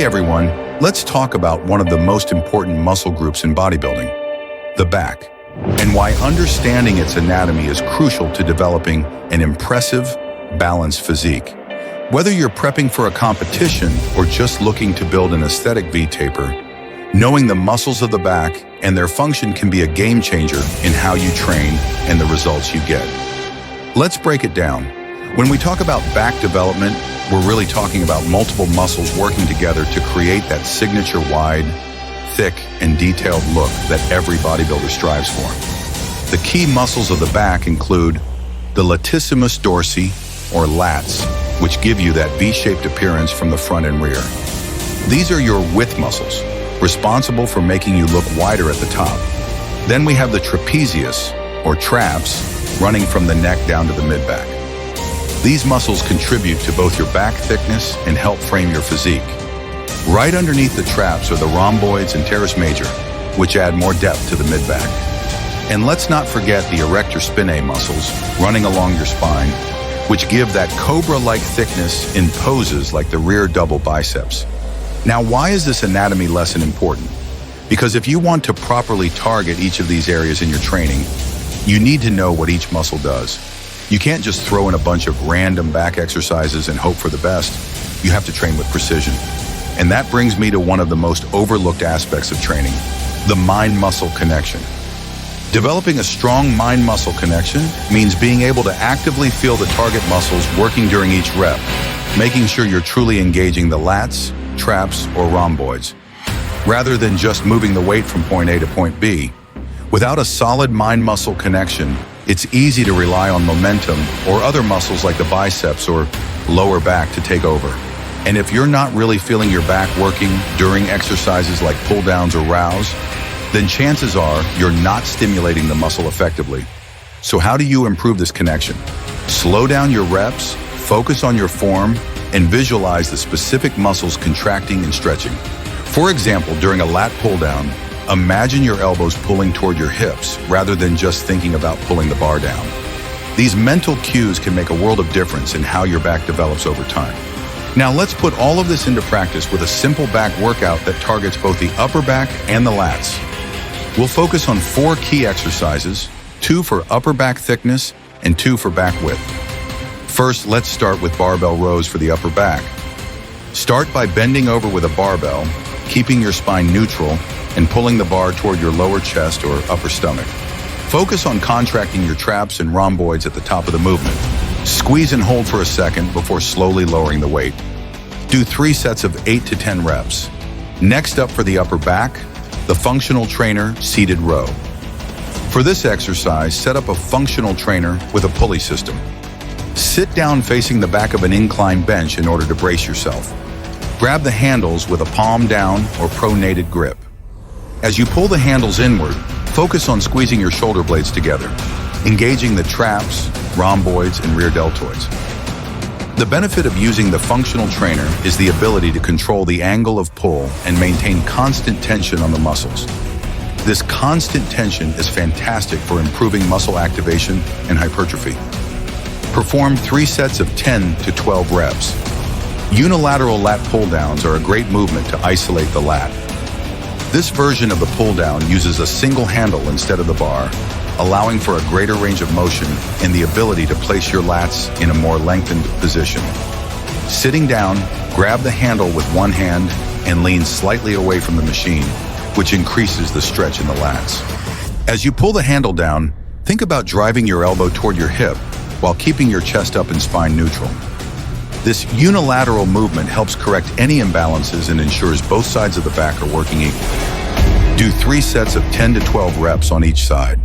everyone, let's talk about one of the most important muscle groups in bodybuilding, the back, and why understanding its anatomy is crucial to developing an impressive, balanced physique. Whether you're prepping for a competition or just looking to build an aesthetic V-taper, knowing the muscles of the back and their function can be a game changer in how you train and the results you get. Let's break it down. When we talk about back development, we're really talking about multiple muscles working together to create that signature wide, thick, and detailed look that every bodybuilder strives for. The key muscles of the back include the latissimus dorsi, or lats, which give you that V-shaped appearance from the front and rear. These are your width muscles, responsible for making you look wider at the top. Then we have the trapezius, or traps, running from the neck down to the mid-back. These muscles contribute to both your back thickness and help frame your physique. Right underneath the traps are the rhomboids and teres major, which add more depth to the mid-back. And let's not forget the erector spinae muscles running along your spine, which give that cobra-like thickness in poses like the rear double biceps. Now, why is this anatomy lesson important? Because if you want to properly target each of these areas in your training, you need to know what each muscle does. You can't just throw in a bunch of random back exercises and hope for the best. You have to train with precision. And that brings me to one of the most overlooked aspects of training, the mind-muscle connection. Developing a strong mind-muscle connection means being able to actively feel the target muscles working during each rep, making sure you're truly engaging the lats, traps, or rhomboids, rather than just moving the weight from point A to point B. Without a solid mind-muscle connection, it's easy to rely on momentum or other muscles like the biceps or lower back to take over. And if you're not really feeling your back working during exercises like pull-downs or rows, then chances are you're not stimulating the muscle effectively. So how do you improve this connection? Slow down your reps, focus on your form, and visualize the specific muscles contracting and stretching. For example, during a lat pull-down, imagine your elbows pulling toward your hips rather than just thinking about pulling the bar down. These mental cues can make a world of difference in how your back develops over time. Now let's put all of this into practice with a simple back workout that targets both the upper back and the lats. We'll focus on 4 key exercises, 2 for upper back thickness and 2 for back width. First, let's start with barbell rows for the upper back. Start by bending over with a barbell, keeping your spine neutral, and pulling the bar toward your lower chest or upper stomach. Focus on contracting your traps and rhomboids at the top of the movement. Squeeze and hold for a second before slowly lowering the weight. Do 3 sets of 8 to 10 reps. Next up for the upper back, the functional trainer seated row. For this exercise, set up a functional trainer with a pulley system. Sit down facing the back of an incline bench in order to brace yourself. Grab the handles with a palm down or pronated grip. As you pull the handles inward, focus on squeezing your shoulder blades together, engaging the traps, rhomboids, and rear deltoids. The benefit of using the functional trainer is the ability to control the angle of pull and maintain constant tension on the muscles. This constant tension is fantastic for improving muscle activation and hypertrophy. Perform 3 sets of 10 to 12 reps. Unilateral lat pull-downs are a great movement to isolate the lat. This version of the pull-down uses a single handle instead of the bar, allowing for a greater range of motion and the ability to place your lats in a more lengthened position. Sitting down, grab the handle with one hand and lean slightly away from the machine, which increases the stretch in the lats. As you pull the handle down, think about driving your elbow toward your hip while keeping your chest up and spine neutral. This unilateral movement helps correct any imbalances and ensures both sides of the back are working equally. Do 3 sets of 10 to 12 reps on each side.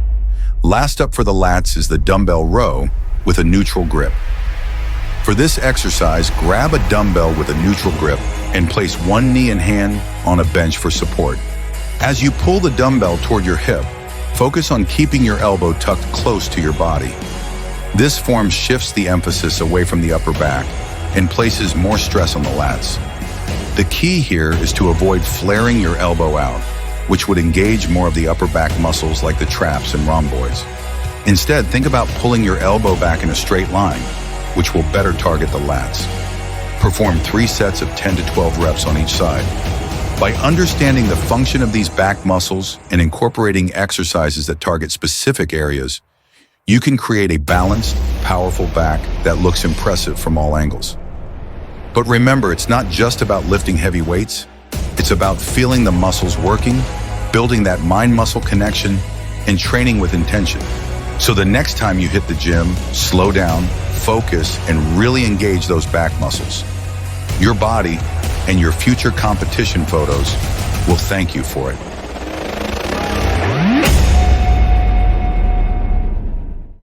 Last up for the lats is the dumbbell row with a neutral grip. For this exercise, grab a dumbbell with a neutral grip and place one knee and hand on a bench for support. As you pull the dumbbell toward your hip, focus on keeping your elbow tucked close to your body. This form shifts the emphasis away from the upper back and places more stress on the lats. The key here is to avoid flaring your elbow out, which would engage more of the upper back muscles like the traps and rhomboids. Instead, think about pulling your elbow back in a straight line, which will better target the lats. Perform 3 sets of 10 to 12 reps on each side. By understanding the function of these back muscles and incorporating exercises that target specific areas, you can create a balanced, powerful back that looks impressive from all angles. But remember, it's not just about lifting heavy weights. It's about feeling the muscles working, building that mind-muscle connection, and training with intention. So the next time you hit the gym, slow down, focus, and really engage those back muscles. Your body and your future competition photos will thank you for it.